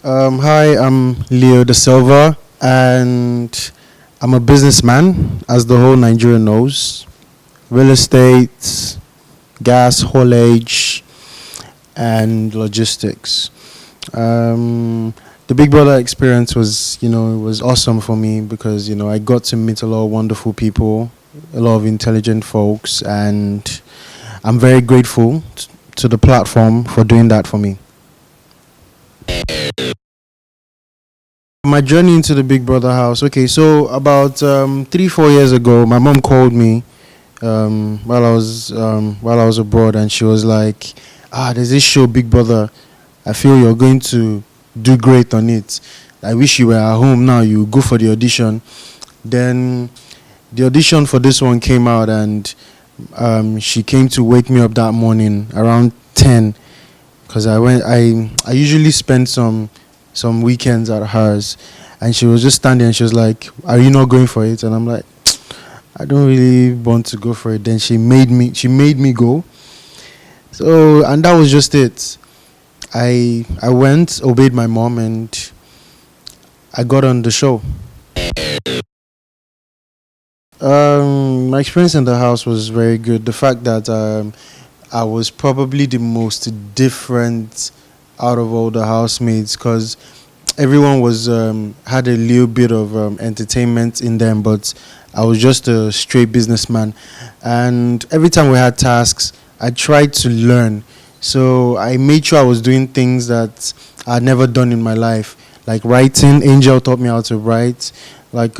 Hi, I'm Leo De Silva, and I'm a businessman, as the whole Nigeria knows. Real estate, gas haulage, and logistics. The Big Brother experience was, it was awesome for me because, I got to meet a lot of wonderful people, a lot of intelligent folks, and I'm very grateful to the platform for doing that for me. My journey into the Big Brother house. Okay, so about 3 4 years ago, my mom called me while I was abroad, and she was like, "Ah, there's this show, Big Brother. I feel you're going to do great on it. I wish you were at home now. You go for the audition." Then the audition for this one came out, and she came to wake me up that morning around 10 because I usually spend some weekends at hers, and she was just standing and she was like, "Are you not going for it?" And I'm like, "I don't really want to go for it." Then she made me go. So, and that was just it. I went, obeyed my mom, and I got on the show. My experience in the house was very good. The fact that I was probably the most different out of all the housemates, because everyone was had a little bit of entertainment in them, but I was just a straight businessman. And every time we had tasks, I tried to learn. So I made sure I was doing things that I'd never done in my life, like writing. Angel taught me how to write, like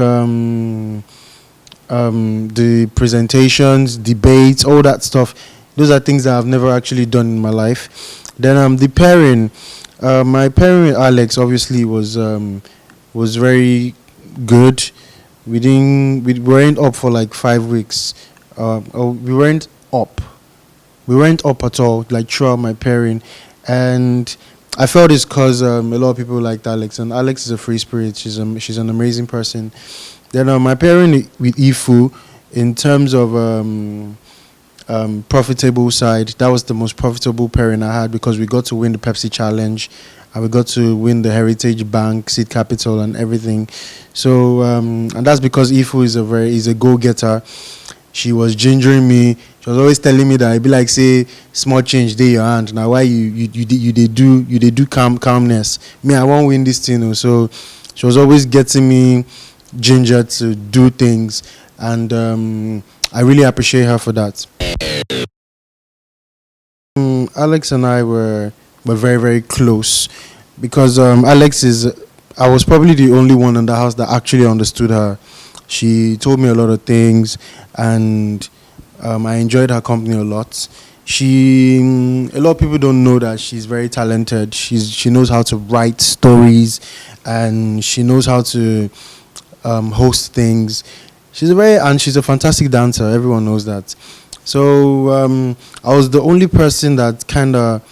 the presentations, debates, all that stuff. Those are things that I've never actually done in my life. Then the pairing, my pairing with Alex obviously was very good. We weren't up for like 5 weeks. We weren't up. We weren't up at all, like throughout my pairing, and I felt it's because a lot of people liked Alex, and Alex is a free spirit. She's an amazing person. Then my pairing with Ifu, in terms of profitable side, that was the most profitable pairing I had because we got to win the Pepsi Challenge, and we got to win the Heritage Bank seed capital and everything. So and that's because Ifu is a go getter. She was gingering me. She was always telling me that it be like say small change dey your hand. Now why you dey do calmness. Me, I won't win this thing. So she was always getting me ginger to do things, and I really appreciate her for that. Alex and I were very very close because Alex is. I was probably the only one in the house that actually understood her. She told me a lot of things, and I enjoyed her company a lot. A lot of people don't know that she's very talented. She knows how to write stories, and she knows how to host things. She's a fantastic dancer. Everyone knows that. So I was the only person that kind of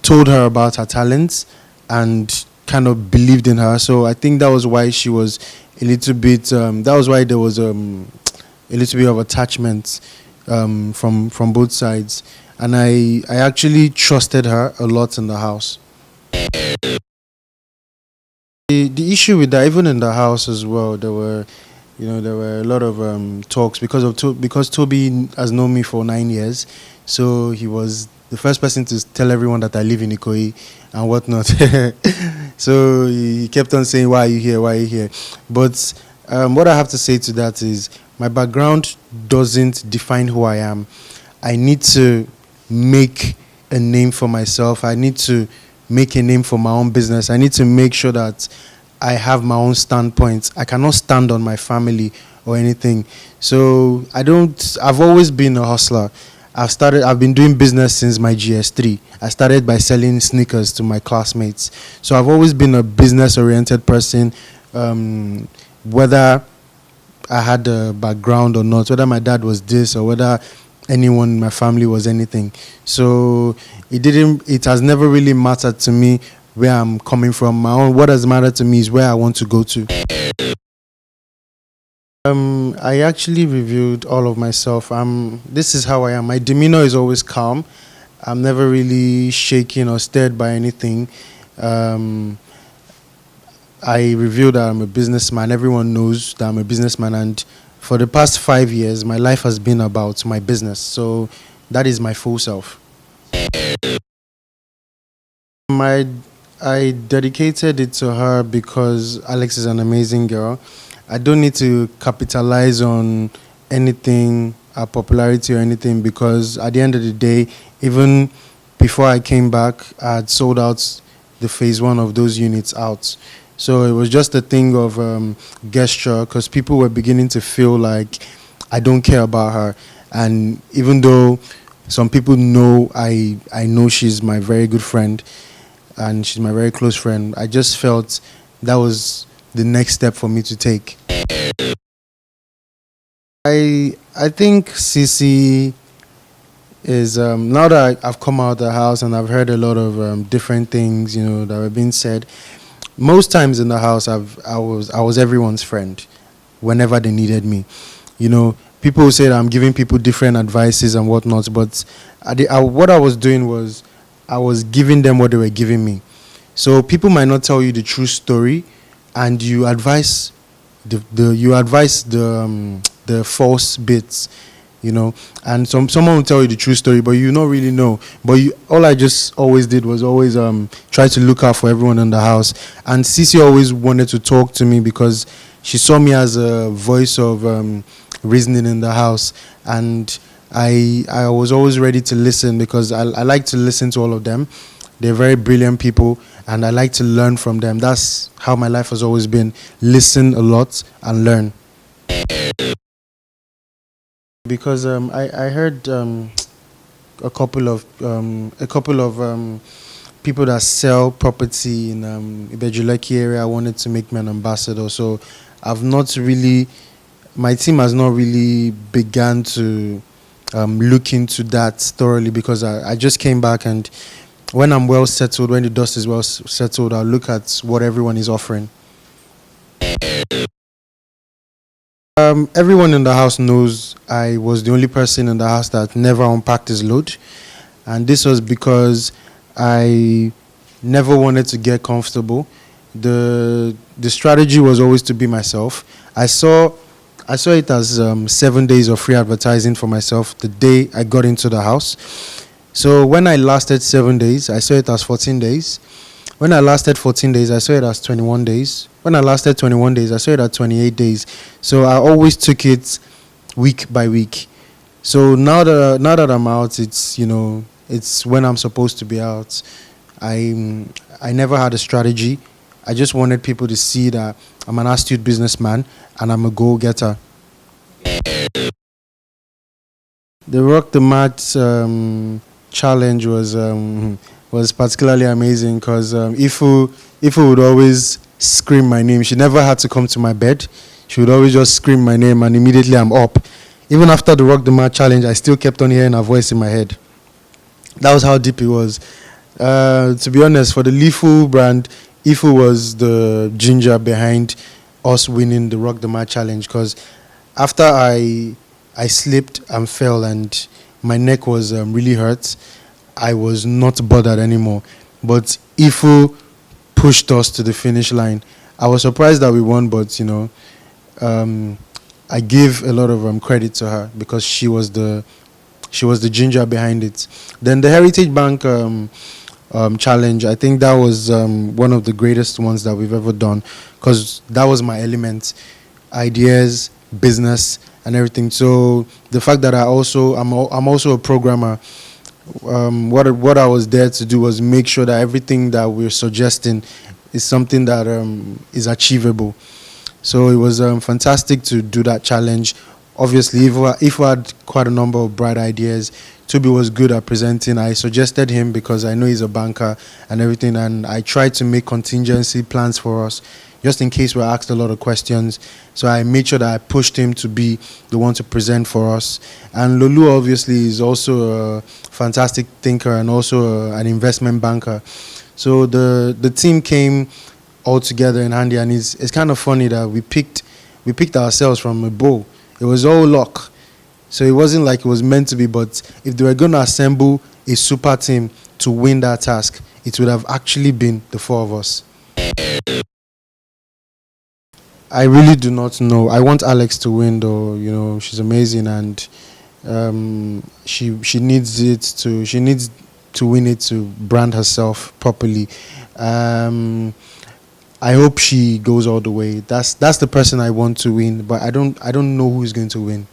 told her about her talents and kind of believed in her. So I think that was why she was a little bit. That was why there was a little bit of attachment from both sides, and I actually trusted her a lot in the house. The issue with that, even in the house as well, there were a lot of talks because Toby has known me for 9 years, so he was the first person to tell everyone that I live in Ikoyi and whatnot. So he kept on saying, "Why are you here? Why are you here?" But what I have to say to that is my background doesn't define who I am. I need to make a name for myself. I need to make a name for my own business. I need to make sure that I have my own standpoints. I cannot stand on my family or anything. So I've always been a hustler. I've been doing business since my GS3. I started by selling sneakers to my classmates. So I've always been a business oriented person, whether I had a background or not, whether my dad was this or whether anyone in my family was anything. So it has never really mattered to me where I'm coming from. What has mattered to me is where I want to go to. I actually reviewed all of myself. This is how I am. My demeanor is always calm. I'm never really shaken or stirred by anything. I revealed that I'm a businessman. Everyone knows that I'm a businessman, and for the past 5 years, my life has been about my business. So that is my full self. My I dedicated it to her because Alex is an amazing girl. I don't need to capitalize on anything, popularity or anything, because at the end of the day, even before I came back, I had sold out the phase one of those units out. So it was just a thing of gesture, because people were beginning to feel like I don't care about her. And even though some people know I know she's my very good friend, and she's my very close friend, I just felt that was the next step for me to take. I think Cece is, now that I've come out of the house and I've heard a lot of different things, that were being said. Most times in the house, I was everyone's friend whenever they needed me. People say that I'm giving people different advices and whatnot, but what I was doing was I was giving them what they were giving me. So people might not tell you the true story, and you advise the false bits, and someone will tell you the true story, but you don't really know. But all I just always did was always try to look out for everyone in the house. And Cece always wanted to talk to me because she saw me as a voice of reasoning in the house, and I was always ready to listen, because I like to listen to all of them. They're very brilliant people, and I like to learn from them. That's how my life has always been: listen a lot and learn. Because I heard a couple of people that sell property in Ibejuleki area wanted to make me an ambassador. So I've not really, my team has not really began to look into that thoroughly, because I just came back, and when I'm well settled, when the dust is well settled, I'll look at what everyone is offering. Everyone in the house knows I was the only person in the house that never unpacked his load, and this was because I never wanted to get comfortable. The strategy was always to be myself. I saw it as 7 days of free advertising for myself the day I got into the house. So when I lasted 7 days, I saw it as 14 days. When I lasted 14 days, I saw it as 21 days. When I lasted 21 days, I saw it at 28 days. So I always took it week by week. So now that I'm out, it's when I'm supposed to be out. I never had a strategy. I just wanted people to see that I'm an astute businessman and I'm a go-getter. The Rock the Mat challenge was particularly amazing, because Ifu would always scream my name. She never had to come to my bed. She would always just scream my name, and immediately I'm up. Even after the Rock the Mat challenge, I still kept on hearing her voice in my head. That was how deep it was. To be honest, for the Lifu brand, Ifu was the ginger behind us winning the Rock the Mat challenge, because after I slipped and fell and my neck was really hurt, I was not bothered anymore. But Ifu pushed us to the finish line. I was surprised that we won, but I give a lot of credit to her, because she was the ginger behind it. Then the Heritage Bank challenge, I think that was one of the greatest ones that we've ever done, because that was my element: ideas, business, and everything. So the fact that I'm also a programmer. What I was there to do was make sure that everything that we're suggesting is something that is achievable. So it was fantastic to do that challenge. Obviously, if we had quite a number of bright ideas, Toby was good at presenting. I suggested him because I know he's a banker and everything, and I tried to make contingency plans for us just in case we're asked a lot of questions. So I made sure that I pushed him to be the one to present for us. And Lulu obviously is also a fantastic thinker and also an investment banker. So the team came all together in handy, and it's kind of funny that we picked ourselves from a bowl. It was all luck. So it wasn't like it was meant to be, but if they were going to assemble a super team to win that task, it would have actually been the four of us. I really do not know. I want Alex to win, though. You know, she's amazing, and she needs it to. She needs to win it to brand herself properly. Um, I hope she goes all the way. That's the person I want to win, but I don't know who's going to win.